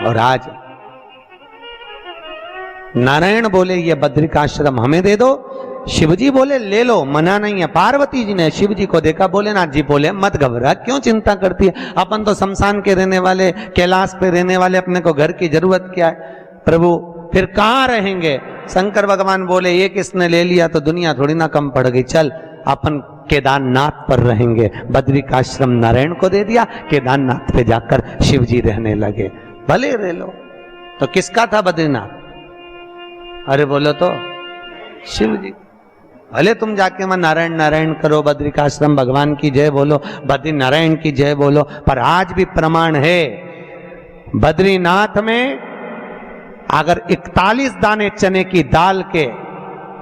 और आज नारायण बोले ये बद्रिकाश्रम हमें दे दो, शिवजी बोले ले लो, मना नहीं है। पार्वती जी ने शिवजी को देखा, भोलेनाथ जी बोले मत घबरा, क्यों चिंता करती है, अपन तो शमशान के रहने वाले, कैलाश पे रहने वाले, अपने को घर की जरूरत क्या है। प्रभु फिर कहाँ रहेंगे? शंकर भगवान बोले ये किसने ले लिया तो दुनिया थोड़ी ना कम पड़ गई, चल अपन केदारनाथ पर रहेंगे। बद्रिकाश्रम नारायण को दे दिया, केदारनाथ पे जाकर शिवजी रहने लगे। भले रह लो। तो किसका था बद्रीनाथ? अरे बोलो तो शिव जी। भले तुम जाके वहां नारायण नारायण करो, बद्रिकाश्रम भगवान की जय बोलो, बद्री नारायण की जय बोलो, पर आज भी प्रमाण है बद्रीनाथ में अगर 41 दाने चने की दाल के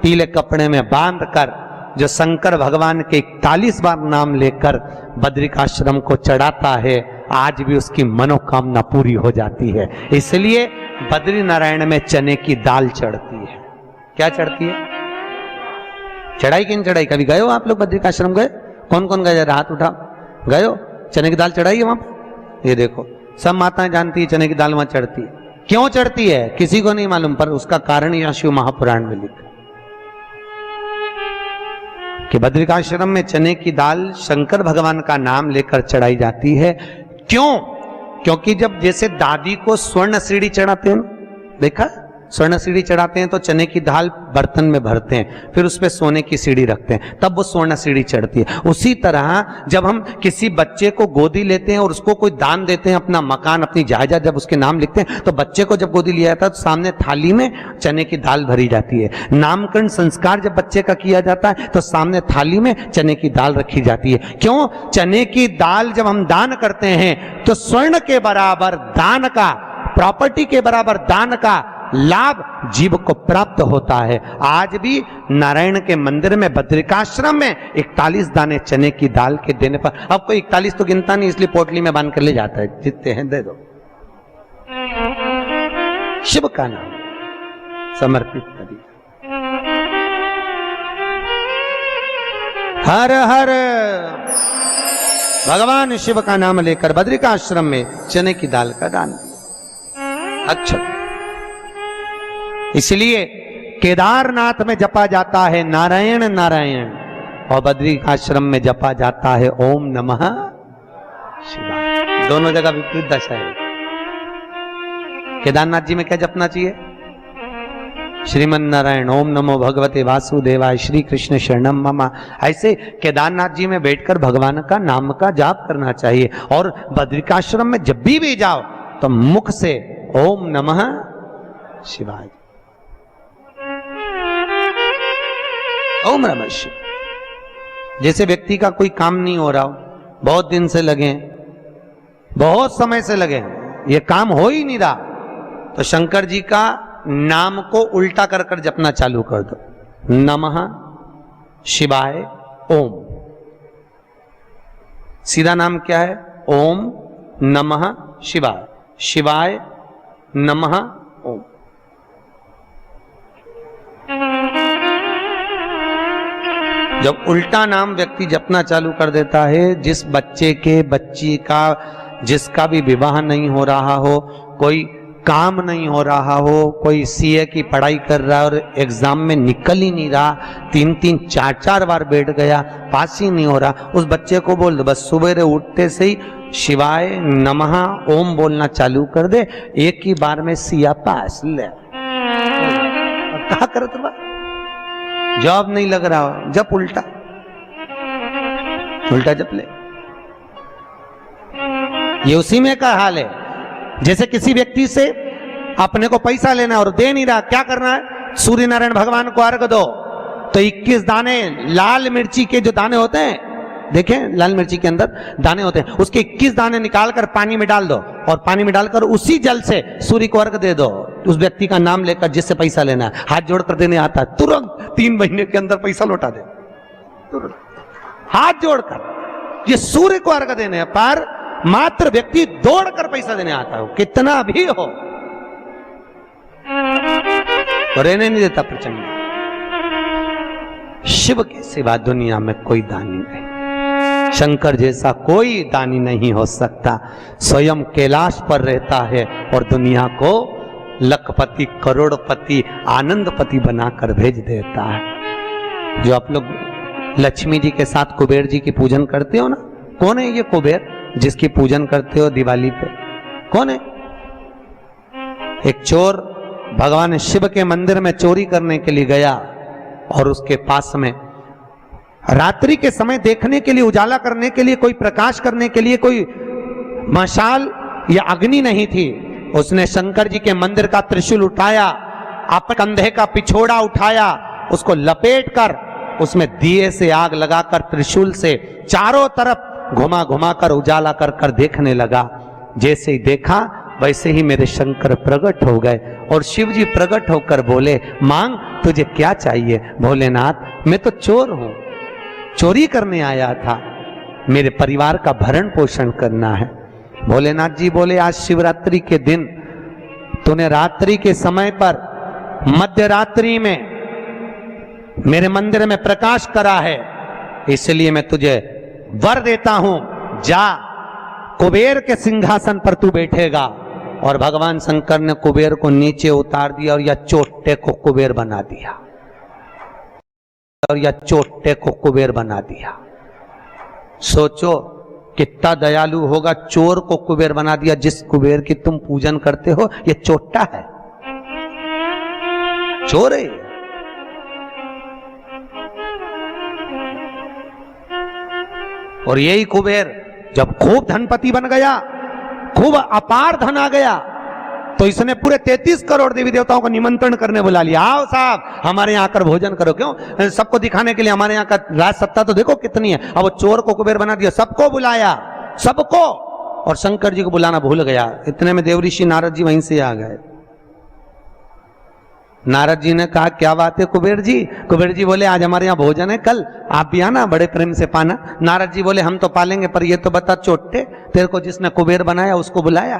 पीले कपड़े में बांध कर जो शंकर भगवान के 41 बार नाम लेकर बद्रिकाश्रम को चढ़ाता है, आज भी उसकी मनोकामना पूरी हो जाती है। इसलिए बद्री नारायण में चने की दाल चढ़ती है। क्या चढ़ती है? चढ़ाई कि नहीं चढ़ाई? कभी गए हो आप लोग बद्रिकाश्रम? गए? कौन कौन गए? हाथ उठाओ। गए हो? चने की दाल चढ़ाई है वहां पर? ये देखो सब माताएं जानती है चने की दाल वहां चढ़ती है। क्यों चढ़ती है किसी को नहीं मालूम, पर उसका कारण यह शिव महापुराण में लिखा कि बद्रिकाश्रम में चने की दाल शंकर भगवान का नाम लेकर चढ़ाई जाती है। क्यों? क्योंकि जब जैसे दादी को स्वर्ण सीढ़ी चढ़ाते हैं, देखा स्वर्ण सीढ़ी चढ़ाते हैं तो चने की दाल बर्तन में भरते हैं, फिर उस पर सोने की सीढ़ी रखते हैं, तब वो स्वर्ण सीढ़ी चढ़ती है। उसी तरह जब हम किसी बच्चे को गोदी लेते हैं और उसको कोई दान देते हैं, अपना मकान अपनी जायदाद जब उसके नाम लिखते हैं, तो बच्चे को जब गोदी लिया जाता है तो सामने थाली में चने की दाल भरी जाती है। नामकरण संस्कार जब बच्चे का किया जाता है तो सामने थाली में चने की दाल रखी जाती है। क्यों? चने की दाल जब हम दान करते हैं तो स्वर्ण के बराबर दान का, प्रॉपर्टी के बराबर दान का लाभ जीव को प्राप्त होता है। आज भी नारायण के मंदिर में बद्रिकाश्रम में 41 दाने चने की दाल के देने पर, अब कोई 41 तो गिनता नहीं इसलिए पोटली में बांध कर ले जाता है, जितने हैं दे दो। शिव का नाम समर्पित करिए। हर हर भगवान शिव का नाम लेकर बद्रिकाश्रम में चने की दाल का दान। अच्छा, इसलिए केदारनाथ में जपा जाता है नारायण नारायण और बद्रिकाश्रम में जपा जाता है ओम नमः शिवाय। दोनों जगह विपरीत दशा है। केदारनाथ जी में क्या जपना चाहिए? श्रीमन नारायण, ओम नमो भगवते वासुदेवाय, श्री कृष्ण शरणम मम। ऐसे केदारनाथ जी में बैठकर भगवान का नाम का जाप करना चाहिए। और बद्रिकाश्रम में जब भी जाओ तो मुख से ओम नमः शिवाय, ओम नमः शिवाय। जैसे व्यक्ति का कोई काम नहीं हो रहा हो, बहुत दिन से लगे, बहुत समय से लगे, ये काम हो ही नहीं रहा, तो शंकर जी का नाम को उल्टा कर कर जपना चालू कर दो। नमः शिवाय ओम। सीधा नाम क्या है? ओम नमः शिवाय, शिवाय नमः ओम। जब उल्टा नाम व्यक्ति जपना चालू कर देता है, जिस बच्चे के, बच्ची का, जिसका भी विवाह नहीं हो रहा हो, कोई काम नहीं हो रहा हो, कोई सीए की पढ़ाई कर रहा है और एग्जाम में निकल ही नहीं रहा, 3-3 4-4 बार बैठ गया, पास ही नहीं हो रहा, उस बच्चे को बोल दो बस सुबह उठते से ही शिवाय नमः ओम बोलना चालू कर दे, एक ही बार में सिया पास ले। क्या करत बा? जॉब नहीं लग रहा हो, जब उल्टा उल्टा जप ले। ये उसी में का हाल है। जैसे किसी व्यक्ति से अपने को पैसा लेना और दे नहीं रहा, क्या करना है? सूर्य नारायण भगवान को अर्घ दो। तो 21 दाने लाल मिर्ची के जो दाने होते हैं, देखें लाल मिर्ची के अंदर दाने होते हैं, उसके 21 दाने निकालकर पानी में डाल दो और पानी में डालकर उसी जल से सूर्य को अर्घ दे दो। उस व्यक्ति का नाम लेकर जिससे पैसा लेना है, हाथ जोड़कर देने आता है, तुरंत 3 महीने के अंदर पैसा लौटा दे, तुरंत हाथ जोड़कर। ये सूर्य को अर्घ देने पर मात्र व्यक्ति दौड़कर पैसा देने आता है, कितना भी हो तो रहने नहीं देता प्रचंड। शिव के सिवा दुनिया में कोई दानी नहीं। शंकर जैसा कोई दानी नहीं हो सकता। स्वयं कैलाश पर रहता है और दुनिया को लखपति, करोड़पति, आनंदपति बनाकर भेज देता है। जो आप लोग लक्ष्मी जी के साथ कुबेर जी की पूजन करते हो ना, कौन है ये कुबेर जिसकी पूजन करते हो दिवाली पे? कौन है? एक चोर भगवान शिव के मंदिर में चोरी करने के लिए गया और उसके पास में रात्रि के समय देखने के लिए, उजाला करने के लिए, कोई प्रकाश करने के लिए कोई मशाल या अग्नि नहीं थी। उसने शंकर जी के मंदिर का त्रिशूल उठाया, अपने कंधे का पिछोड़ा उठाया, उसको लपेट कर उसमें दिए से आग लगाकर त्रिशूल से चारों तरफ घुमा घुमा कर उजाला कर कर देखने लगा। जैसे ही देखा वैसे ही मेरे शंकर प्रकट हो गए और शिव जी प्रकट होकर बोले, मांग तुझे क्या चाहिए? भोलेनाथ मैं तो चोर हूं, चोरी करने आया था, मेरे परिवार का भरण पोषण करना है। भोलेनाथ जी बोले, आज शिवरात्रि के दिन तूने रात्रि के समय पर मध्य रात्रि में मेरे मंदिर में प्रकाश करा है, इसलिए मैं तुझे वर देता हूं, जा कुबेर के सिंहासन पर तू बैठेगा। और भगवान शंकर ने कुबेर को नीचे उतार दिया और या चोटे को कुबेर बना दिया, और या चोटे को कुबेर बना दिया। सोचो कितना दयालु होगा, चोर को कुबेर बना दिया। जिस कुबेर की तुम पूजन करते हो ये चोट्टा है, चोर है। और यही कुबेर जब खूब धनपति बन गया, खूब अपार धन आ गया, तो इसने पूरे 33 करोड़ देवी देवताओं को निमंत्रण करने बुला लिया। आओ साहब हमारे यहाँ आकर भोजन करो। क्यों? सबको दिखाने के लिए हमारे यहाँ का राज सत्ता तो देखो कितनी है। अब वो चोर को कुबेर बना दिया, सबको बुलाया, सबको। और शंकर जी को बुलाना भूल गया। इतने में देवऋषि नारद जी वहीं से आ गए। नारद जी ने कहा, क्या बात है कुबेर जी? कुबेर जी बोले, आज हमारे यहाँ भोजन है, कल आप भी आना, बड़े प्रेम से पाना। नारद जी बोले, हम तो पालेंगे, पर ये तो बता चोटे, तेरे को जिसने कुबेर बनाया उसको बुलाया?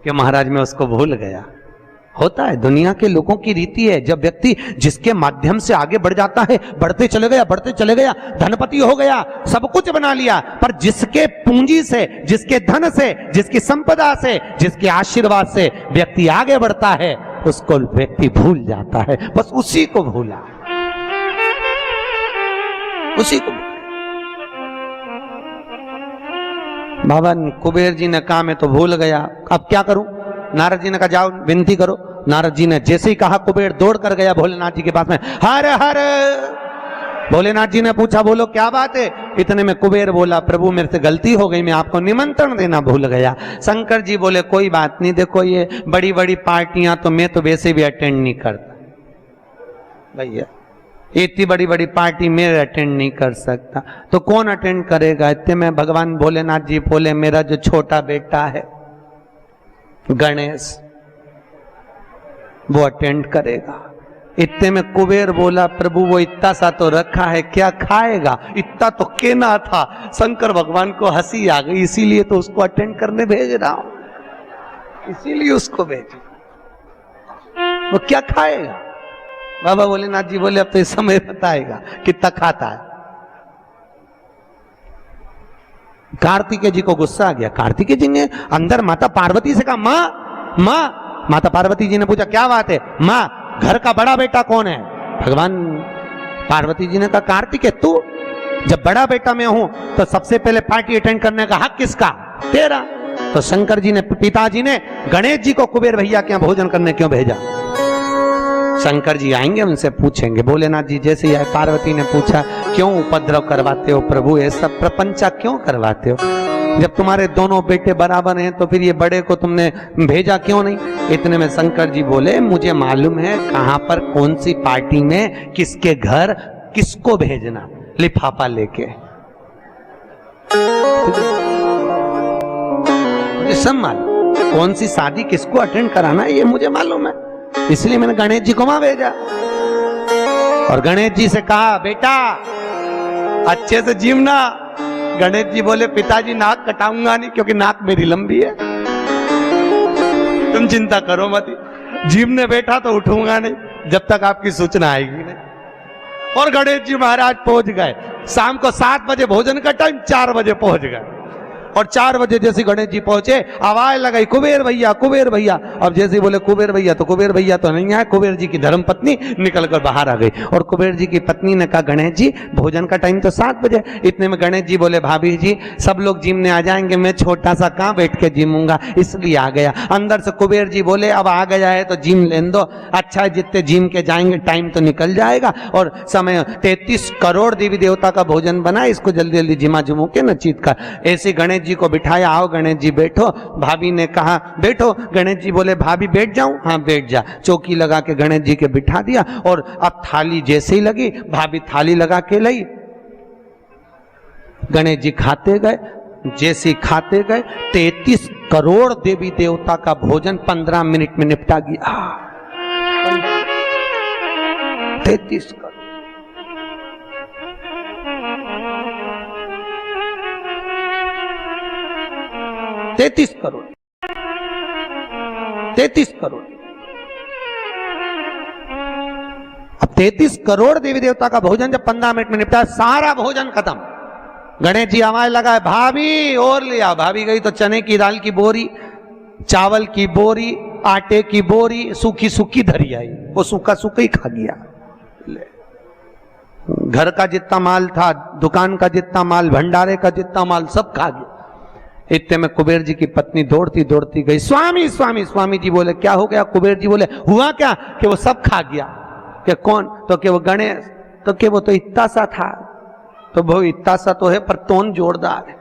कि महाराज मैं उसको भूल गया। होता है, दुनिया के लोगों की रीति है। जब व्यक्ति जिसके माध्यम से आगे बढ़ जाता है, बढ़ते चले गया, धनपति हो गया, सब कुछ बना लिया, पर जिसके पूंजी से, जिसके धन से, जिसकी संपदा से, जिसके आशीर्वाद से व्यक्ति आगे बढ़ता है, उसको व्यक्ति भूल जाता है। बस उसी को भूला, उसी को। बाबा कुबेर जी ने कहा मैं तो भूल गया, अब क्या करूं? नारद जी ने कहा जाओ विनती करो। नारद जी ने जैसे ही कहा, कुबेर दौड़ कर गया भोलेनाथ जी के पास में, हर हर। भोलेनाथ जी ने पूछा, बोलो क्या बात है? इतने में कुबेर बोला, प्रभु मेरे से गलती हो गई, मैं आपको निमंत्रण देना भूल गया। शंकर जी बोले, कोई बात नहीं, देखो ये बड़ी बड़ी पार्टियां तो मैं तो वैसे भी अटेंड नहीं करता भैया, इतनी बड़ी बड़ी पार्टी मैं अटेंड नहीं कर सकता, तो कौन अटेंड करेगा? इतने में भगवान भोलेनाथ जी बोले, मेरा जो छोटा बेटा है गणेश, वो अटेंड करेगा। इतने में कुबेर बोला, प्रभु वो इतना सा तो रखा है, क्या खाएगा? इतना तो केना था। शंकर भगवान को हंसी आ गई, इसीलिए तो उसको अटेंड करने भेज रहा हूं, इसीलिए उसको भेज। वो क्या खाएगा? बाबा भोलेनाथ जी बोले, अब तो इस समय बताएगा कितना खाता है। कार्तिकेय जी को गुस्सा आ गया। कार्तिकेय जी ने अंदर माता पार्वती से कहा, माँ माँ। माता पार्वती जी ने पूछा, क्या बात है? माँ घर का बड़ा बेटा कौन है? भगवान पार्वती जी ने कहा, कार्तिकेय तू। जब बड़ा बेटा मैं हूं तो सबसे पहले पार्टी अटेंड करने का हक किसका? तेरा। तो शंकर जी ने, पिताजी ने गणेश जी को कुबेर भैया के यहाँ भोजन करने क्यों भेजा? शंकर जी आएंगे, उनसे पूछेंगे। भोलेनाथ जी जैसे ही आए, पार्वती ने पूछा, क्यों उपद्रव करवाते हो प्रभु, ये सब प्रपंचा क्यों करवाते हो? जब तुम्हारे दोनों बेटे बराबर हैं तो फिर ये बड़े को तुमने भेजा क्यों नहीं? इतने में शंकर जी बोले, मुझे मालूम है कहां पर कौन सी पार्टी में किसके घर किसको भेजना, लिफाफा लेके। मुझे सब मालूम, कौन सी शादी किसको अटेंड कराना है ये मुझे मालूम है, इसलिए मैंने गणेश जी को वहां भेजा। और गणेश जी से कहा, बेटा अच्छे से जीवना। गणेश जी बोले, पिताजी नाक कटाऊंगा नहीं, क्योंकि नाक मेरी लंबी है, तुम चिंता करो मत। जीवने बैठा तो उठूंगा नहीं जब तक आपकी सूचना आएगी नहीं। और गणेश जी महाराज पहुंच गए। शाम को 7 बजे भोजन का टाइम, 4 बजे पहुंच गए। और 4 बजे जैसे गणेश जी पहुंचे, आवाज लगाई कुबेर भैया, कुबेर भैया। अब जैसे बोले कुबेर भैया, तो कुबेर भैया तो नहीं आए, कुबेर जी की धर्म पत्नी निकलकर बाहर आ गई। और कुबेर जी की पत्नी ने कहा गणेश जी भोजन का टाइम तो 7 बजे। इतने में गणेश जी बोले भाभी जी सब लोग जिमने आ जाएंगे, मैं छोटा सा कहाँ बैठ के जिमूंगा, इसलिए आ गया। अंदर से कुबेर जी बोले अब आ गया है तो जिम लेने दो, अच्छा है जितने जिम के जाएंगे टाइम तो निकल जाएगा। और समय 33 करोड़ देवी देवता का भोजन बना, इसको जल्दी जल्दी जिमा जुमू के न चीत कर। ऐसे गणेश जी को बिठाया, आओ गणेश जी बैठो। भाभी ने कहा बैठो, गणेश जी बोले भाभी बैठ जाऊं, हाँ बैठ जा। चौकी लगा के गणेश जी के बिठा दिया। और अब थाली जैसे ही लगी, भाभी थाली लगा के लाई, गणेश जी खाते गए। जैसे खाते गए 33 करोड़ देवी देवता का भोजन 15 मिनट में निपटा गया। 33 करोड़। 33 करोड़, 33 करोड़। अब 33 करोड़ देवी देवता का भोजन जब 15 मिनट में निपटा, सारा भोजन खत्म। गणेश जी आवाज लगाए भाभी और ले आओ। भाभी गई तो चने की दाल की बोरी, चावल की बोरी, आटे की बोरी सूखी सूखी धरी आई। वो सूखा सूखा ही खा गया। घर का जितना माल था, दुकान का जितना माल, भंडारे का जितना माल सब खा गया। इतने में कुबेर जी की पत्नी दौड़ती दौड़ती गई, स्वामी स्वामी। स्वामी जी बोले क्या हो गया? कुबेर जी बोले हुआ क्या कि वो सब खा गया। कि कौन? तो कि वो गणेश। तो कि वो तो इतना सा था। तो वो इतना सा तो है पर तोन जोरदार है,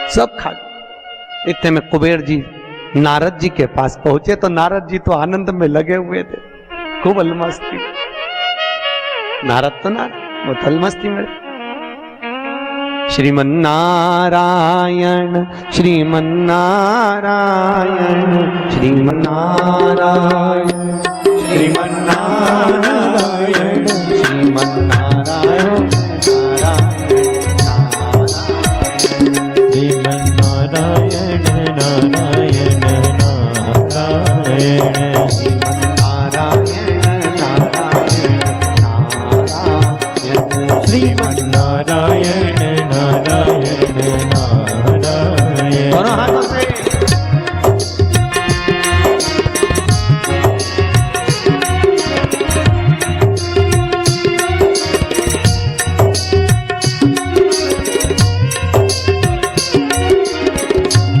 सब खा गया। इतने में कुबेर जी नारद जी के पास पहुंचे तो नारद जी तो आनंद में लगे हुए थे, खूब अलमस्ती। नारद तो नारद, वो अलमस्ती में। श्रीमन्नारायण श्रीमन्नारायण श्रीमन्नारायण श्रीमन्नारायण श्रीमन्नारायण श्रीमन्नारायण नारायण नारायण श्रीमन्नारायण नारायण नारायण। दोनों हाथों से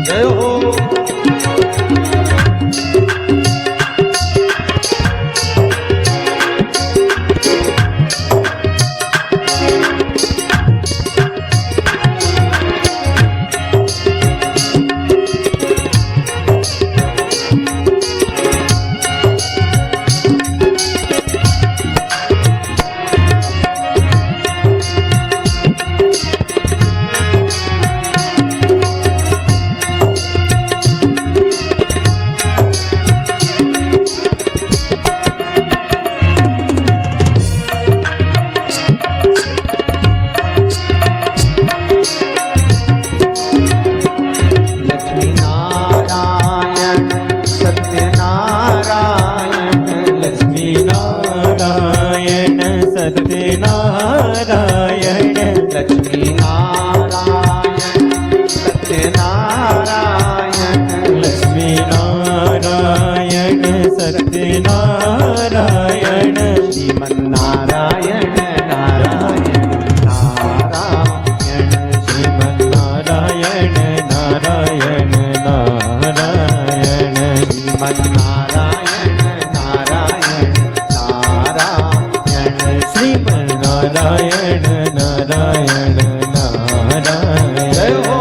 जय हो। सत्यनारायण श्रीमन्नारायण नारायण नारायण श्रीमन्नारायण नारायण नारायण श्रीमन्नारायण नारायण नारायण श्रीमन्नारायण नारायण नारायण। जय हो।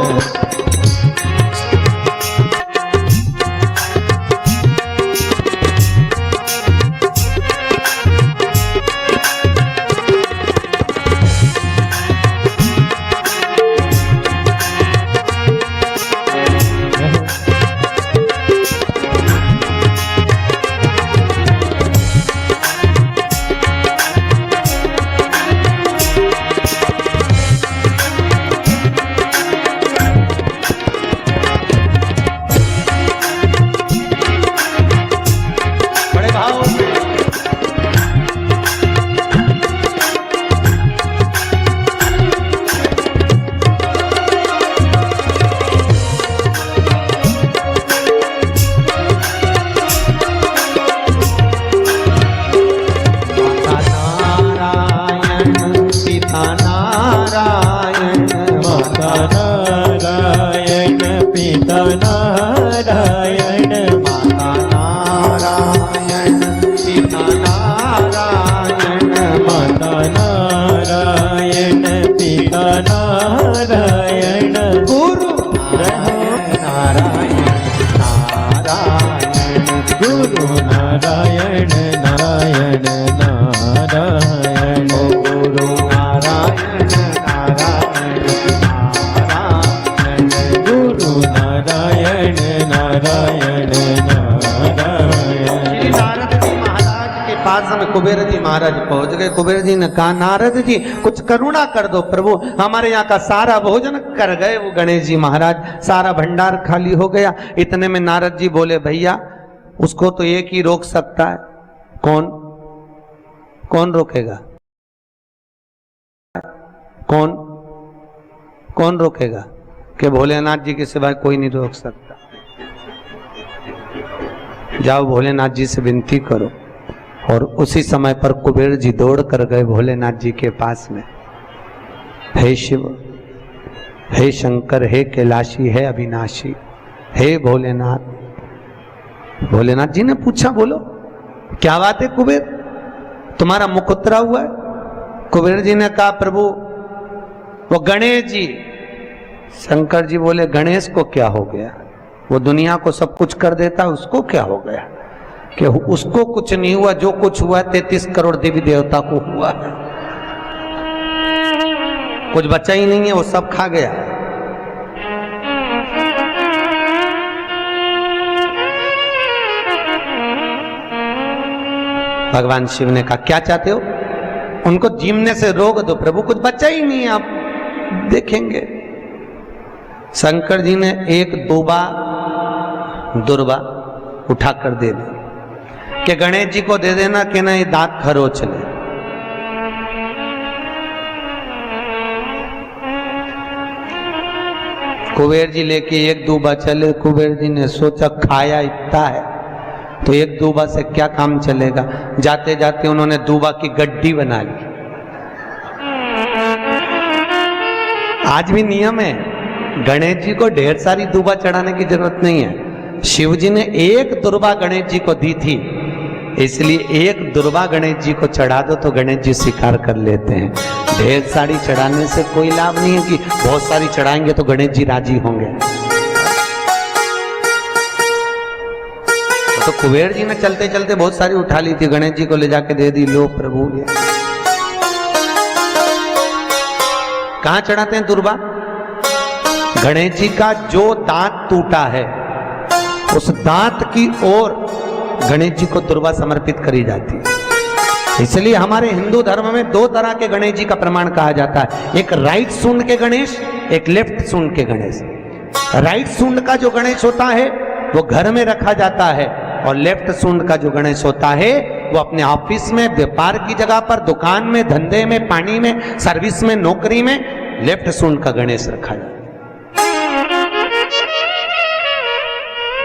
पिता नारायण, माता नारायण, पिता नारायण, माता नारायण, पिता नारायण, गुरु नारायण, नारायण, गुरु नारायण नारायण नारायण, गुरु नारायण, नारायण, नारायण, गुरु नारायण नारायण नारायण। श्री नारद जी महाराज के पास में कुबेर जी महाराज पहुंच गए। कुबेर जी ने कहा, नारद जी कुछ करुणा कर दो प्रभु, हमारे यहाँ का सारा भोजन कर गए वो गणेश जी महाराज, सारा भंडार खाली हो गया। इतने में नारद जी बोले, भैया उसको तो एक ही रोक सकता है। कौन? कौन रोकेगा? कौन? कौन रोकेगा? कि भोलेनाथ जी के सिवाय कोई नहीं रोक सकता। जाओ भोलेनाथ जी से विनती करो। और उसी समय पर कुबेर जी दौड़ कर गए भोलेनाथ जी के पास में। हे शिव, हे शंकर, हे कैलाशी, हे अविनाशी, हे भोलेनाथ। भोलेनाथ जी ने पूछा, बोलो क्या बात है कुबेर, तुम्हारा मुख उतरा हुआ है? कुबेर जी ने कहा, प्रभु वो गणेश जी। शंकर जी बोले, गणेश को क्या हो गया? वो दुनिया को सब कुछ कर देता, उसको क्या हो गया? कि उसको कुछ नहीं हुआ, जो कुछ हुआ 33 करोड़ देवी देवता को हुआ। कुछ बचा ही नहीं है, वो सब खा गया। भगवान शिव ने कहा, क्या चाहते हो? उनको जीमने से रोक दो प्रभु, कुछ बचा ही नहीं है, आप देखेंगे। शंकर जी ने एक दुर्बा उठाकर दे दी कि गणेश जी को दे देना, कि ना ये दांत खरोच ले। कुबेर जी लेके एक दूबा चले। कुबेर जी ने सोचा खाया इतना है तो एक दूबा से क्या काम चलेगा। जाते जाते उन्होंने दूबा की गड्डी बना ली। आज भी नियम है, गणेश जी को ढेर सारी दूबा चढ़ाने की जरूरत नहीं है। शिव जी ने एक दुर्बा गणेश जी को दी थी, इसलिए एक दुर्बा गणेश जी को चढ़ा दो तो गणेश जी स्वीकार कर लेते हैं। ढेर सारी चढ़ाने से कोई लाभ नहीं है कि बहुत सारी चढ़ाएंगे तो गणेश जी राजी होंगे। तो कुबेर जी ने चलते चलते बहुत सारी उठा ली थी, गणेश जी को ले जाके दे दी। लो प्रभु, ये कहां चढ़ाते हैं दुर्बा? गणेश जी का जो दांत टूटा है उस दांत की ओर गणेश जी को दुर्बा समर्पित करी जाती है। इसलिए हमारे हिंदू धर्म में दो तरह के गणेश जी का प्रमाण कहा जाता है, एक राइट सूंड के गणेश, एक लेफ्ट सूंड के गणेश। राइट सूंड का जो गणेश होता है वो घर में रखा जाता है, और लेफ्ट सूंड का जो गणेश होता है वो अपने ऑफिस में, व्यापार की जगह पर, दुकान में, धंधे में, पानी में, सर्विस में, नौकरी में लेफ्ट सूंड का गणेश रखा जाता है।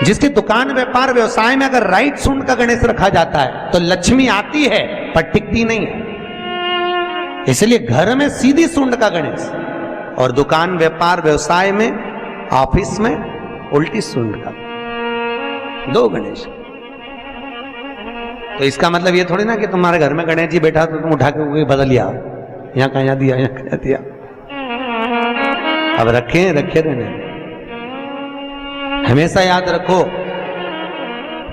जिसकी दुकान, व्यापार, व्यवसाय में अगर राइट सूंड का गणेश रखा जाता है तो लक्ष्मी आती है पर टिकती नहीं है। इसलिए घर में सीधी सूंड का गणेश, और दुकान, व्यापार, व्यवसाय में, ऑफिस में उल्टी सूंड का, दो गणेश। तो इसका मतलब ये थोड़ी ना कि तुम्हारे घर में गणेश जी बैठा तो तुम उठा के बदल लिया, यहाँ कहाँ दिया, यहाँ कहाँ दिया। अब रखे रहने। हमेशा याद रखो,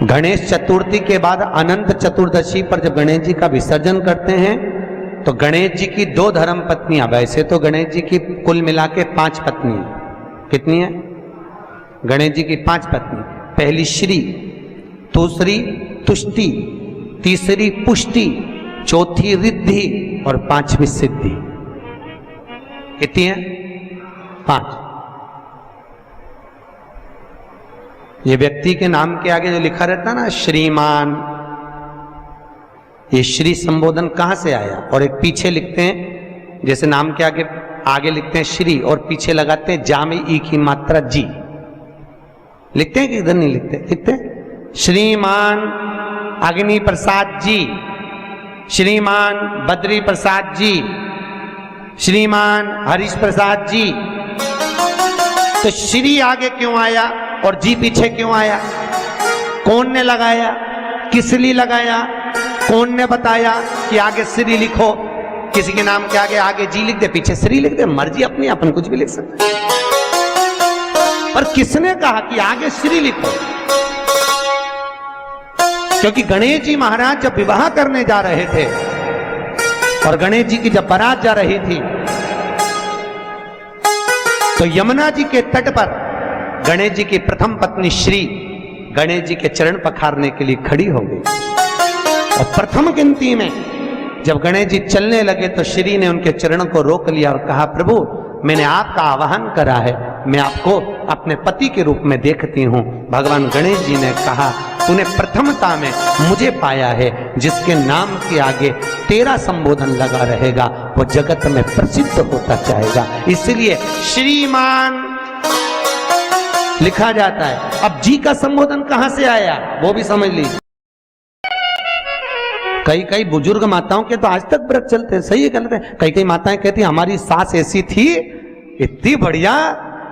गणेश चतुर्थी के बाद अनंत चतुर्दशी पर जब गणेश जी का विसर्जन करते हैं तो गणेश जी की 2 धर्म पत्नियां, वैसे तो गणेश जी की कुल मिला के 5 पत्नी, कितनी है? गणेश जी की 5 पत्नी। पहली श्री, दूसरी तुष्टि, तीसरी पुष्टि, चौथी रिद्धि और 5वीं सिद्धि। कितनी है? 5। ये व्यक्ति के नाम के आगे जो लिखा रहता है ना श्रीमान, ये श्री संबोधन कहां से आया? और एक पीछे लिखते हैं, जैसे नाम के आगे लिखते हैं श्री और पीछे लगाते हैं जा में ई की मात्रा जी। लिखते हैं कि इधर नहीं लिखते? लिखते हैं श्रीमान अग्नि प्रसाद जी, श्रीमान बद्री प्रसाद जी, श्रीमान हरीश प्रसाद जी। तो श्री आगे क्यों आया और जी पीछे क्यों आया? कौन ने लगाया, किस लिए लगाया, कौन ने बताया कि आगे श्री लिखो? किसी के नाम के आगे जी लिख दे, पीछे श्री लिख दे, मर्जी अपनी, अपन कुछ भी लिख सकते। पर किसने कहा कि आगे श्री लिखो? क्योंकि गणेश जी महाराज जब विवाह करने जा रहे थे और गणेश जी की जब बारात जा रही थी तो यमुना जी के तट पर गणेश जी की प्रथम पत्नी श्री गणेश जी के चरण पखारने के लिए खड़ी हो गई। और प्रथम गिनती में जब गणेश जी चलने लगे तो श्री ने उनके चरणों को रोक लिया और कहा, प्रभु मैंने आपका आवाहन करा है, मैं आपको अपने पति के रूप में देखती हूं। भगवान गणेश जी ने कहा, तूने प्रथमता में मुझे पाया है, जिसके नाम के आगे तेरा संबोधन लगा रहेगा वो जगत में प्रसिद्ध होता जाएगा। इसलिए श्रीमान लिखा जाता है। अब जी का संबोधन कहां से आया वो भी समझ लीजिए। कई बुजुर्ग माताओं के तो आज तक व्रत चलते हैं, सही है गलत है? कई माताएं कहती हमारी सास ऐसी थी, इतनी बढ़िया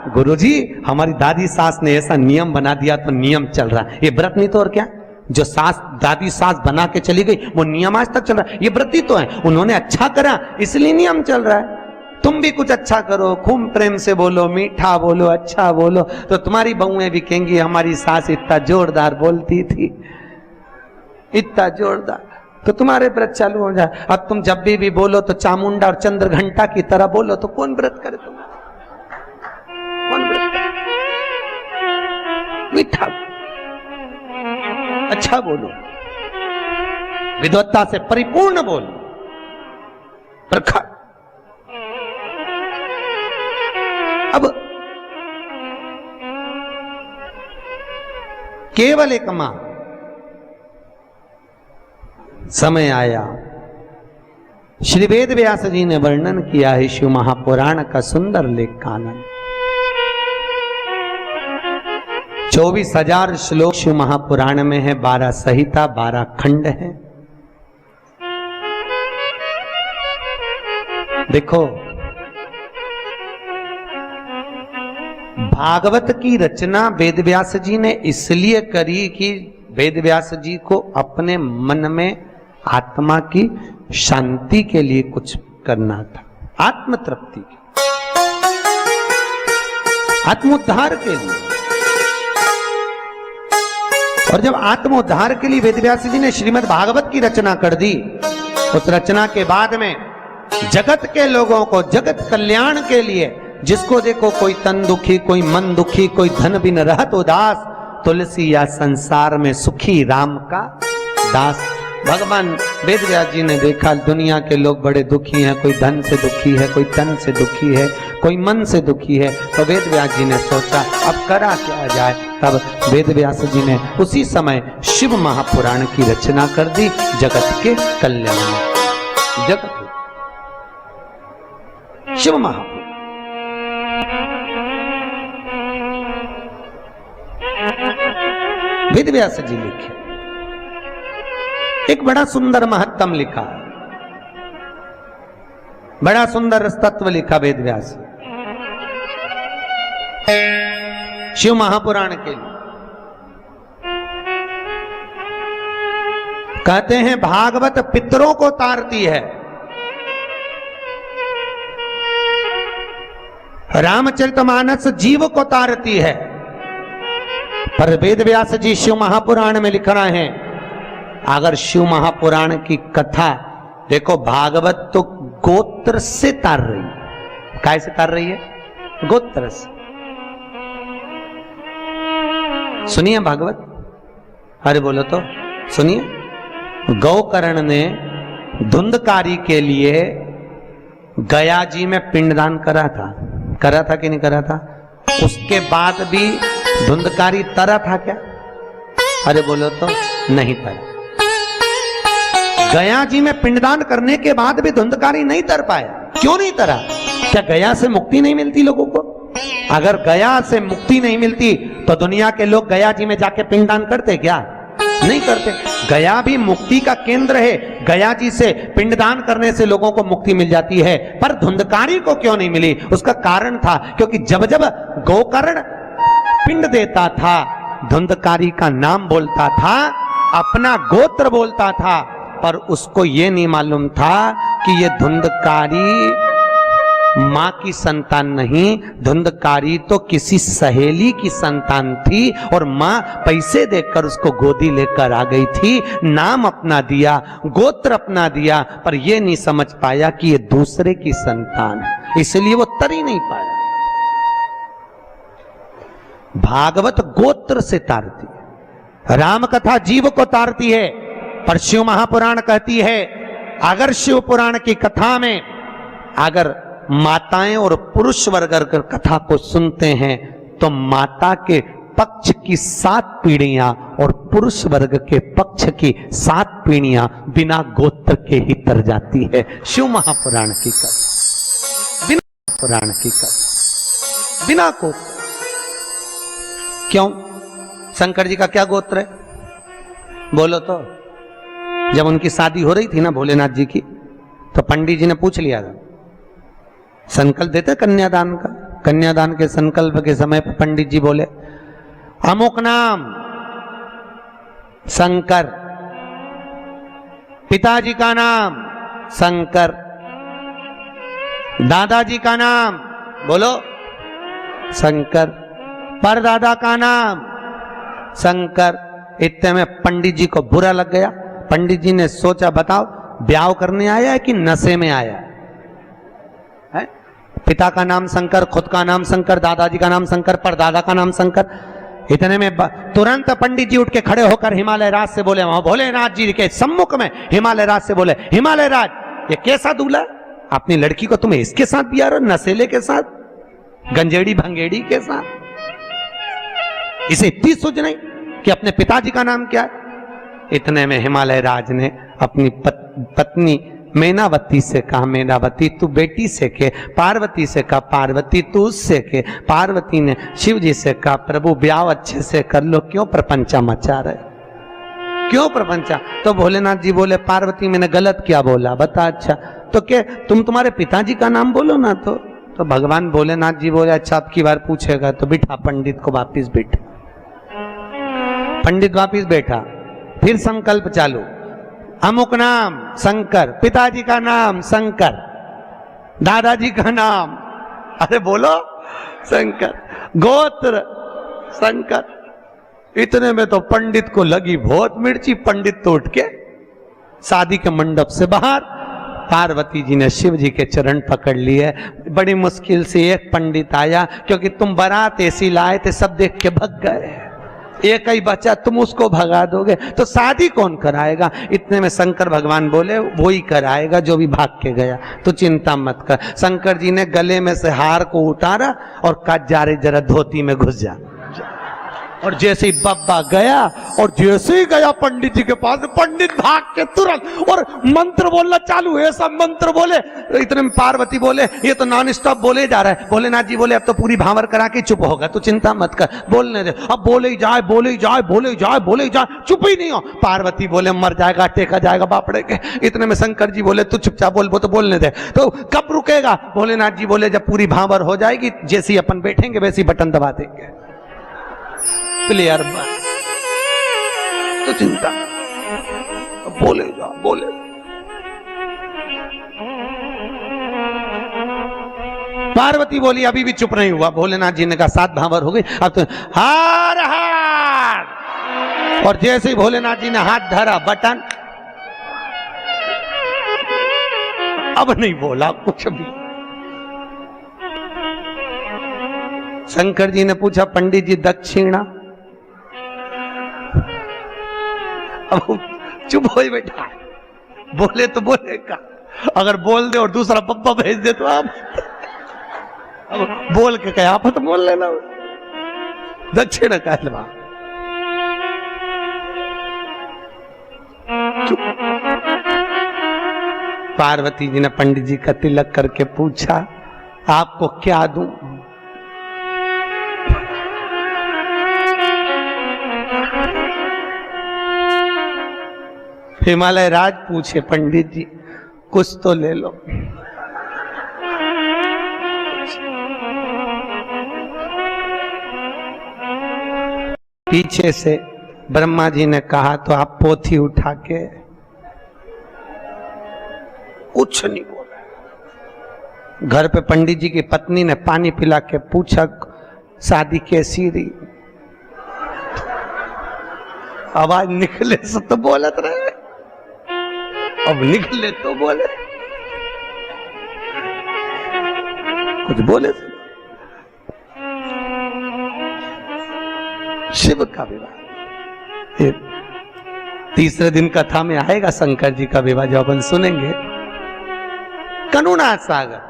गुरुजी, हमारी दादी सास ने ऐसा नियम बना दिया तो नियम चल रहा है। ये व्रत नहीं तो और क्या? जो सास दादी सास बना के चली गई वो नियम आज तक चल रहा है। ये व्रत ही तो है, उन्होंने अच्छा करा इसलिए नियम चल रहा है। तुम भी कुछ अच्छा करो, खूब प्रेम से बोलो, मीठा बोलो, अच्छा बोलो, तो तुम्हारी बहुएं भी कहेंगी हमारी सास इतना जोरदार बोलती थी, इतना जोरदार, तो तुम्हारे व्रत चालू हो जाए। अब तुम जब भी बोलो तो चामुंडा और चंद्र घंटा की तरह बोलो तो कौन व्रत करे? तुम कौन व्रत करे? मीठा, अच्छा बोलो, विद्वत्ता से परिपूर्ण बोलो, प्रखर। अब केवल एक मां, समय आया, श्री वेद व्यास जी ने वर्णन किया है शिव महापुराण का सुंदर लेख कानन। 24,000 श्लोक शिव महापुराण में है, 12 संहिता, 12 खंड है। देखो, भागवत की रचना वेद व्यास जी ने इसलिए करी कि वेद व्यास जी को अपने मन में आत्मा की शांति के लिए कुछ करना था, आत्म तृप्ति के, आत्मोद्धार के लिए। और जब आत्मोद्धार के लिए वेद व्यास जी ने श्रीमद् भागवत की रचना कर दी, उस रचना के बाद में जगत के लोगों को जगत कल्याण के लिए, जिसको देखो कोई तन दुखी, कोई मन दुखी, कोई धन बिन रहत उदास, तुलसी या संसार में सुखी राम का दास। भगवान वेद व्यास जी ने देखा दुनिया के लोग बड़े दुखी हैं, कोई धन से दुखी है, कोई तन से दुखी है, कोई मन से दुखी है, तो वेद व्यास जी ने सोचा अब करा क्या जाए। तब वेद व्यास जी ने उसी समय शिव महापुराण की रचना कर दी जगत के कल्याण में। जगत शिव महापुराण वेद व्यास जी लिखे, एक बड़ा सुंदर महत्तम लिखा, बड़ा सुंदर तत्व लिखा वेद व्यास शिव महापुराण के लिए। कहते हैं भागवत पितरों को तारती है, रामचरितमानस जीव को तारती है, पर वेद व्यास जी शिव महापुराण में लिख रहे हैं, अगर शिव महापुराण की कथा देखो, भागवत तो गोत्र से तार रही है। कैसे तार रही है? गोत्र से। सुनिए भागवत, अरे बोलो तो सुनिए। गौकर्ण ने धुंधकारी के लिए गया जी में पिंडदान करा था कि नहीं करा था? उसके बाद भी धुंधकारी तरा था क्या? अरे बोलो तो नहीं तरा। गया जी में पिंडदान करने के बाद भी धुंधकारी नहीं तर पाया। क्यों नहीं तरा? क्या गया से मुक्ति नहीं मिलती लोगों को? अगर गया से मुक्ति नहीं मिलती तो दुनिया के लोग गया जी में जाके पिंडदान करते क्या? नहीं करते। गया भी मुक्ति का केंद्र है, गया जी से पिंडदान करने से लोगों को मुक्ति मिल जाती है, पर धुंधकारी को क्यों नहीं मिली? उसका कारण था क्योंकि जब जब गोकर्ण पिंड देता था, धुंधकारी का नाम बोलता था, अपना गोत्र बोलता था, पर उसको यह नहीं मालूम था कि यह धुंधकारी मां की संतान नहीं, धुंधकारी तो किसी सहेली की संतान थी और मां पैसे देकर उसको गोदी लेकर आ गई थी, नाम अपना दिया, गोत्र अपना दिया, पर यह नहीं समझ पाया कि यह दूसरे की संतान है, इसलिए वो तर ही नहीं पाया। भागवत गोत्र से तारती है, राम कथा जीव को तारती है, पर शिव महापुराण कहती है अगर शिव पुराण की कथा में अगर माताएं और पुरुष वर्ग अगर कथा को सुनते हैं तो माता के पक्ष की 7 पीढ़ियां और पुरुष वर्ग के पक्ष की 7 पीढ़ियां बिना गोत्र के ही तर जाती है। शिव महापुराण की कथा, बिना पुराण की कथा, बिना गोत्र। क्यों? शंकर जी का क्या गोत्र है? बोलो तो। जब उनकी शादी हो रही थी ना भोलेनाथ जी की, तो पंडित जी ने पूछ लिया था, संकल्प देते कन्यादान का, कन्यादान के संकल्प के समय पर पंडित जी बोले अमुक नाम शंकर, पिताजी का नाम शंकर, दादाजी का नाम बोलो शंकर, परदादा का नाम शंकर। इतने में पंडित जी को बुरा लग गया। पंडित जी ने सोचा बताओ ब्याह करने आया है कि नशे में आया है? पिता का नाम शंकर, खुद का नाम शंकर, दादाजी का नाम शंकर, परदादा का नाम शंकर। इतने में तुरंत पंडित जी उठ के खड़े होकर हिमालय राज से बोले, वहां भोलेनाथ जी के सम्मुख में हिमालय राज से बोले, हिमालय राज ये कैसा दूल्हा, अपनी लड़की को तुम्हें इसके साथ बिया रहे, नशेले के साथ, गंजेड़ी भंगेड़ी के साथ? इसे इतनी सूझ नहीं कि अपने पिताजी का नाम क्या है? इतने में हिमालय राज ने अपनी पत्नी मैनावती से कहा, मैनावती तू बेटी से के, पार्वती से कहा, पार्वती तू उससे के। पार्वती ने शिव जी से कहा, प्रभु ब्याह अच्छे से कर लो, क्यों प्रपंचा मचा रहे, क्यों प्रपंचा? तो भोलेनाथ जी बोले, पार्वती मैंने गलत क्या बोला बता? अच्छा तो क्या तुम तुम्हारे पिताजी का नाम बोलो ना। तो भगवान भोलेनाथ जी बोले, अच्छा अब की बार पूछेगा तो बिठा पंडित को वापिस बिठा। पंडित वापिस बैठा, फिर संकल्प चालू, अमुक नाम शंकर, पिताजी का नाम शंकर, दादाजी का नाम अरे बोलो शंकर, गोत्र शंकर। इतने में तो पंडित को लगी बहुत मिर्ची। पंडित तो उठ के शादी के मंडप से बाहर, पार्वती जी ने शिव जी के चरण पकड़ लिए। बड़ी मुश्किल से एक पंडित आया, क्योंकि तुम बारात ऐसी लाए थे सब देख के भग गए, एक ही बच्चा, तुम उसको भगा दोगे तो शादी कौन कराएगा? इतने में शंकर भगवान बोले, वो ही कराएगा जो भी भाग के गया, तो चिंता मत कर। शंकर जी ने गले में से हार को उतारा और कहा, जा रे जरा धोती में घुस जा। और जैसे ही बब्बा गया, और जैसे ही गया पंडित जी के पास, पंडित भाग के तुरंत और मंत्र बोलना चालू है, सब मंत्र बोले। इतने में पार्वती बोले, ये तो नॉन स्टॉप बोले जा रहा है। भोलेनाथ जी बोले, अब तो पूरी भांवर करा के चुप होगा, तो चिंता मत कर, बोलने दे। अब बोले ही जाए, बोले ही जाए, बोले ही जाए, बोले ही जाए, चुप ही नहीं हो। पार्वती बोले, मर जाएगा, टेका जाएगा बापड़े के। इतने में शंकर जी बोले, तू चुपचाप बोल, वो तो बोलने दे। तो कब रुकेगा? भोलेनाथ जी बोले, जब पूरी भांवर हो जाएगी, जैसे ही अपन बैठेंगे वैसे ही बटन दबा देंगे, क्लियर बात, तो चिंता बोले जा, बोले। पार्वती बोली, अभी भी चुप नहीं हुआ। भोलेनाथ जी ने कहा, 7 भांवर हो गई, अब तो हार हार। और जैसे ही भोलेनाथ जी ने हाथ धरा बटन, अब नहीं बोला कुछ भी। शंकर जी ने पूछा, पंडित जी दक्षिणा? अब चुप हो ही बैठा, बोले तो बोलेगा, अगर बोल दे और दूसरा पप्पा भेज दे तो आप अब बोल के क्या आप तो बोल लेना, दक्षिण कहलवा। पार्वती जी ने पंडित जी का तिलक करके पूछा, आपको क्या दूं? हिमालय राज पूछे पंडित जी कुछ तो ले लो। पीछे से ब्रह्मा जी ने कहा तो आप पोथी उठा के कुछ नहीं बोला। घर पे पंडित जी की पत्नी ने पानी पिला के पूछा शादी कैसी रही। आवाज निकले से तो बोलत रहे, अब निकले तो बोले, कुछ बोले। शिव का विवाह तीसरे दिन कथा में आएगा, शंकर जी का विवाह जो अपन सुनेंगे। करुणा सागर,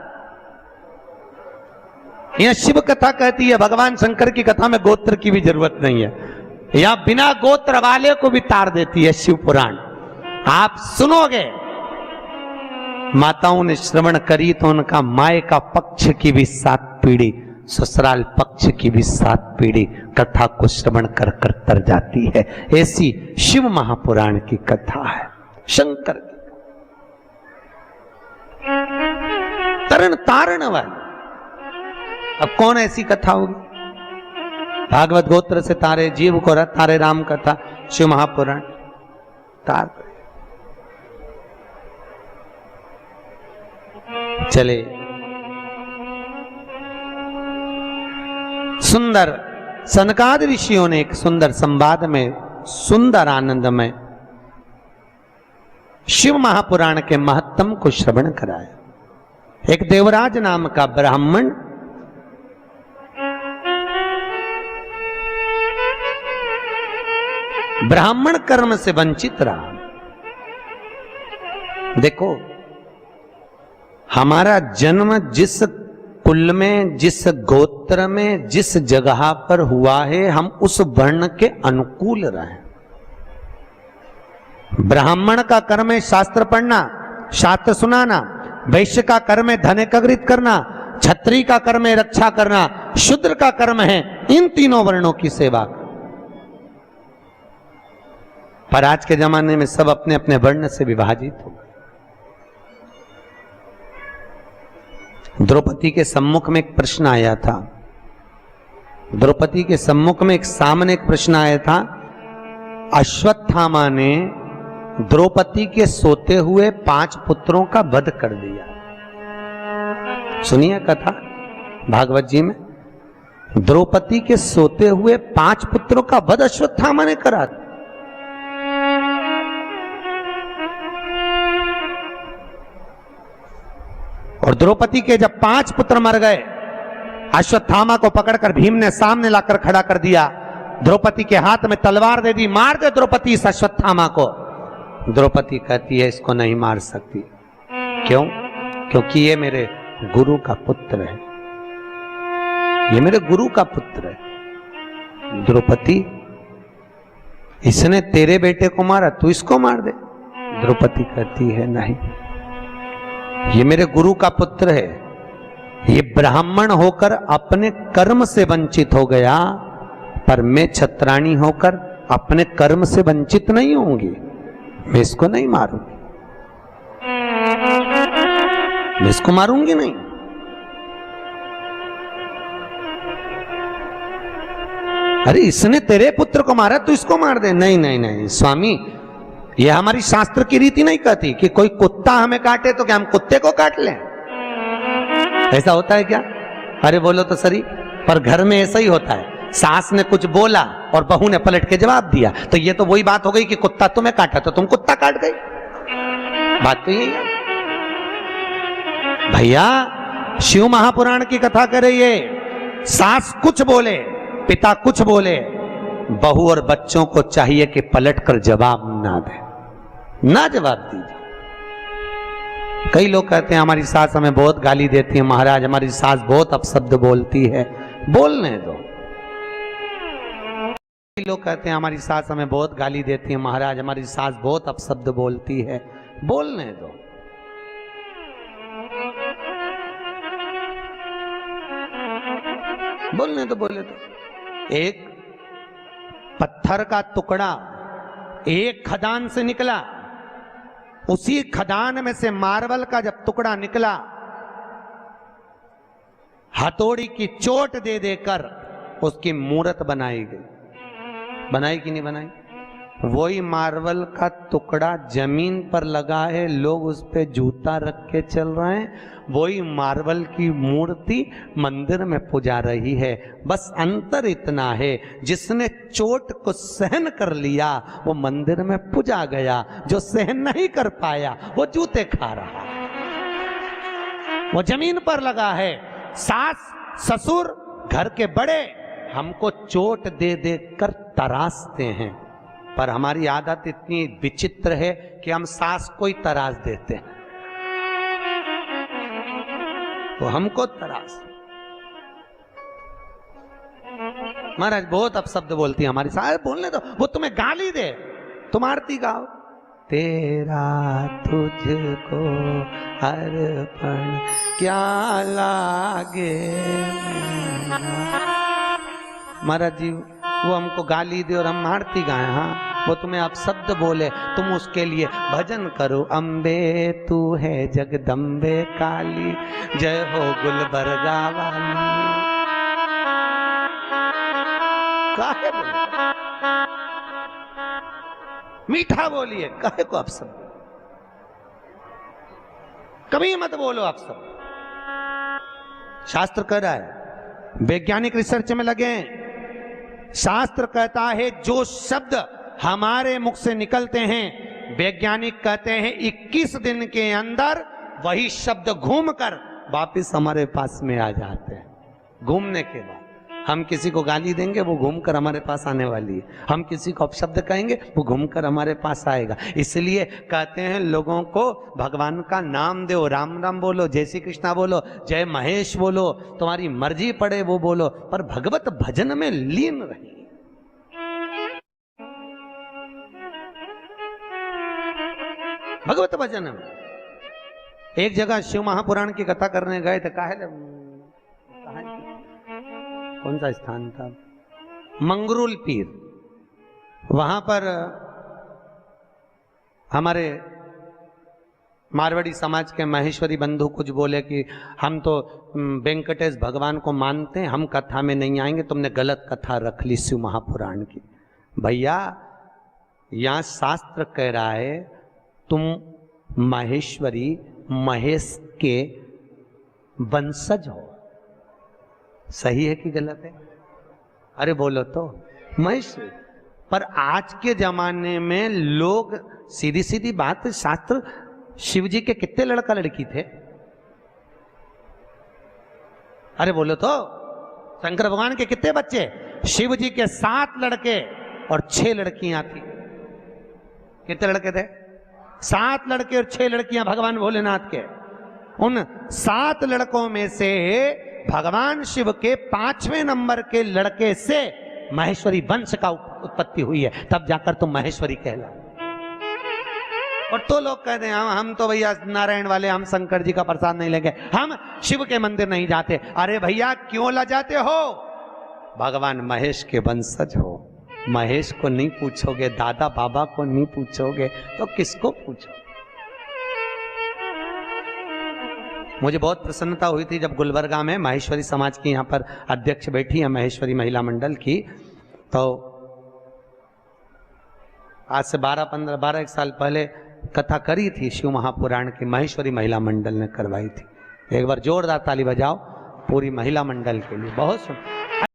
यह शिव कथा कहती है। भगवान शंकर की कथा में गोत्र की भी जरूरत नहीं है, या बिना गोत्र वाले को भी तार देती है शिव पुराण। आप सुनोगे, माताओं ने श्रवण करी तो उनका माए का पक्ष की भी 7 पीढ़ी, ससुराल पक्ष की भी 7 पीढ़ी कथा को श्रवण कर कर तर जाती है। ऐसी शिव महापुराण की कथा है, शंकर की तरण तारण वाली। अब कौन ऐसी कथा होगी? भागवत गोत्र से तारे जीव को रथ तारे राम कथा, शिव महापुराण तार। चले सुंदर सनकादि ऋषियों ने एक सुंदर संवाद में, सुंदर आनंद में शिव महापुराण के महत्तम को श्रवण कराया। एक देवराज नाम का ब्राह्मण ब्राह्मण कर्म से वंचित रहा। देखो, हमारा जन्म जिस कुल में, जिस गोत्र में, जिस जगह पर हुआ है, हम उस वर्ण के अनुकूल रहे। ब्राह्मण का कर्म है शास्त्र पढ़ना, शास्त्र सुनाना। वैश्य का कर्म है धन एकत्रित करना। क्षत्रिय का कर्म है रक्षा करना। शूद्र का कर्म है इन तीनों वर्णों की सेवा। पर आज के जमाने में सब अपने अपने वर्ण से विभाजित हो गए। द्रौपदी के सम्मुख में एक प्रश्न आया था। द्रौपदी के सम्मुख में एक सामने एक प्रश्न आया था। अश्वत्थामा ने द्रौपदी के सोते हुए 5 पुत्रों का वध कर दिया। सुनिए कथा भागवत जी में, द्रौपदी के सोते हुए 5 पुत्रों का वध अश्वत्थामा ने करा। और द्रौपदी के जब 5 पुत्र मर गए, अश्वत्थामा को पकड़कर भीम ने सामने लाकर खड़ा कर दिया। द्रौपदी के हाथ में तलवार दे दी, मार दे द्रौपदी इस अश्वत्थामा को। द्रौपदी कहती है इसको नहीं मार सकती। क्यों? क्योंकि ये मेरे गुरु का पुत्र है, ये मेरे गुरु का पुत्र है। द्रौपदी, इसने तेरे बेटे को मारा, तू इसको मार दे। द्रौपदी कहती है नहीं, ये मेरे गुरु का पुत्र है। ये ब्राह्मण होकर अपने कर्म से वंचित हो गया, पर मैं क्षत्राणी होकर अपने कर्म से वंचित नहीं होंगी। मैं इसको नहीं मारूंगी, मैं इसको मारूंगी नहीं। अरे इसने तेरे पुत्र को मारा, तू इसको मार दे। नहीं नहीं नहीं स्वामी, यह हमारी शास्त्र की रीति नहीं कहती कि कोई कुत्ता हमें काटे तो क्या हम कुत्ते को काट लें? ऐसा होता है क्या? अरे बोलो तो सही। पर घर में ऐसा ही होता है, सास ने कुछ बोला और बहू ने पलट के जवाब दिया, तो ये तो वही बात हो गई कि कुत्ता तुम्हें काटा तो तुम कुत्ता काट गई। बात तो यही है भैया। शिव महापुराण की कथा कर रही है। सास कुछ बोले, पिता कुछ बोले, बहू और बच्चों को चाहिए कि पलट कर जवाब ना दे, ना जवाब दीजिए। कई लोग कहते हैं हमारी सास हमें बहुत गाली देती है, महाराज हमारी सास बहुत अपशब्द बोलती है। बोलने दो। कई लोग कहते हैं हमारी सास हमें बहुत गाली देती है, महाराज हमारी सास बहुत अपशब्द बोलती है। बोलने दो। बोलने दो, बोले तो। एक पत्थर का टुकड़ा एक खदान से निकला, उसी खदान में से मार्बल का जब टुकड़ा निकला, हथौड़ी की चोट दे देकर उसकी मूर्त बनाई गई। बनाई कि नहीं बनाई? वही मार्बल का टुकड़ा जमीन पर लगा है, लोग उस पे जूता रख के चल रहे हैं। वही मार्बल की मूर्ति मंदिर में पूजा रही है। बस अंतर इतना है, जिसने चोट को सहन कर लिया वो मंदिर में पूजा गया, जो सहन नहीं कर पाया वो जूते खा रहा, वो जमीन पर लगा है। सास ससुर घर के बड़े हमको चोट दे दे कर तरासते हैं, पर हमारी आदत इतनी विचित्र है कि हम सास को ही तरास देते हैं, वो हमको तरास। महाराज बहुत अपशब्द बोलती है हमारी सास, बोलने दो, वो तुम्हें गाली दे, तुम आरती गाओ। तेरा तुझको अर्पण क्या लागे। महाराज जी वो हमको गाली दे और हम आरती गाएं, हाँ वो तुम्हें अपशब्द बोले, तुम उसके लिए भजन करो। अम्बे तू है जगदम्बे काली, जय हो गुलबर्गा वाली। काहे बोले? मीठा बोलिए, काहे को अपशब्द? कभी मत बोलो अपशब्द। शास्त्र कह रहा है, वैज्ञानिक रिसर्च में लगे, शास्त्र कहता है जो शब्द हमारे मुख से निकलते हैं, वैज्ञानिक कहते हैं 21 दिन के अंदर वही शब्द घूमकर वापस हमारे पास में आ जाते हैं। घूमने के बाद हम किसी को गाली देंगे वो घूमकर हमारे पास आने वाली है, हम किसी को अपशब्द कहेंगे वो घूमकर हमारे पास आएगा। इसलिए कहते हैं लोगों को भगवान का नाम दो, राम राम बोलो, जय श्री कृष्णा बोलो, जय महेश बोलो, तुम्हारी मर्जी पड़े वो बोलो, पर भगवत भजन में लीन रहिए। भगवत भजन में एक जगह शिव महापुराण की कथा करने गए थे, कौन सा स्थान था? मंगरूल पीर। वहां पर हमारे मारवाड़ी समाज के महेश्वरी बंधु कुछ बोले कि हम तो वेंकटेश भगवान को मानते हैं, हम कथा में नहीं आएंगे, तुमने गलत कथा रख ली शिव महापुराण की। भैया यहां शास्त्र कह रहा है तुम महेश्वरी महेश के वंशज हो। सही है कि गलत है? अरे बोलो तो। महेश्वरी। पर आज के जमाने में लोग, सीधी सीधी बात, शास्त्र शिव जी के कितने लड़का लड़की थे? अरे बोलो तो। शंकर भगवान के कितने बच्चे? शिव जी के 7 लड़के और 6 लड़कियां थी। कितने लड़के थे? 7 लड़के और 6 लड़कियां भगवान भोलेनाथ के। उन 7 लड़कों में से भगवान शिव के 5वें नंबर के लड़के से महेश्वरी वंश का उत्पत्ति हुई है, तब जाकर तुम महेश्वरी कहला। और तो लोग कहते हैं हम तो भैया नारायण वाले, हम शंकर जी का प्रसाद नहीं लेंगे, हम शिव के मंदिर नहीं जाते। अरे भैया क्यों ला जाते हो? भगवान महेश के वंशज हो, महेश को नहीं पूछोगे, दादा बाबा को नहीं पूछोगे तो किसको पूछोगे? मुझे बहुत प्रसन्नता हुई थी जब गुलबर्गा में महेश्वरी समाज की यहाँ पर अध्यक्ष बैठी है, महेश्वरी महिला मंडल की, तो आज से 12-1 साल पहले कथा करी थी शिव महापुराण की, महेश्वरी महिला मंडल ने करवाई थी। एक बार जोरदार ताली बजाओ पूरी महिला मंडल के लिए। बहुत सुंदर।